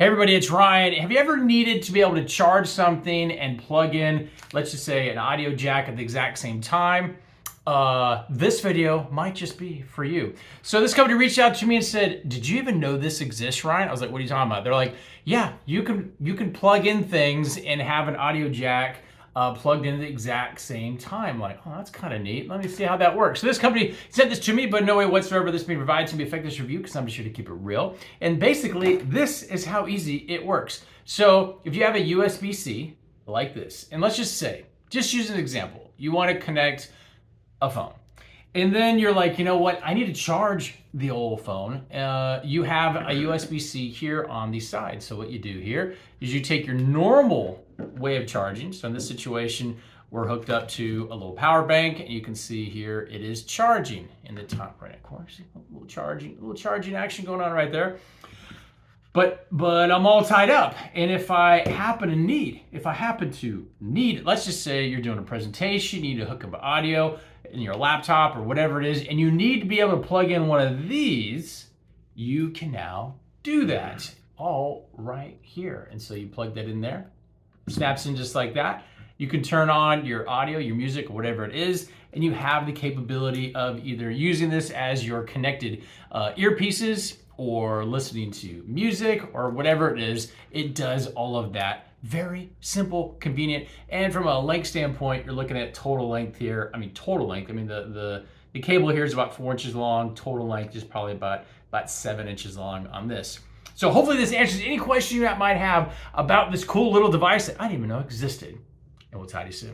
Hey everybody, it's Ryan. Have you ever needed to be able to charge something and plug in, let's just say, an audio jack at the exact same time? This video might just be for you. So this company reached out to me and said, did you even know this exists, Ryan? I was like, what are you talking about? They're like, yeah, you can plug in things and have an audio jack plugged in at the exact same time. Like, oh, that's kind of neat. Let me see how that works. So this company sent this to me, but no way whatsoever this being provided to me affect this review because I'm sure to keep it real. And basically, this is how easy it works. So if you have a USB-C like this, and let's just say, just use an example, you want to connect a phone. And then you're like, you know what? I need to charge the old phone. You have a USB-C here on the side. So what you do here is you take your normal way of charging. So in this situation, we're hooked up to a little power bank, and you can see here it is charging in the top right corner. See a little charging action going on right there. But I'm all tied up, and if I happen to need, let's just say you're doing a presentation, you need to hook up audio in your laptop or whatever it is, and you need to be able to plug in one of these, you can now do that all right here. And so you plug that in there, snaps in just like that. You can turn on your audio, your music, or whatever it is, and you have the capability of either using this as your connected earpieces or listening to music or whatever it is. It does all of that. Very simple, convenient. And from a length standpoint, you're looking at total length here. I mean, total length. I mean, the cable here is about 4 inches long. Total length is probably about 7 inches long on this. So hopefully this answers any question you might have about this cool little device that I didn't even know existed. And we'll talk to you soon.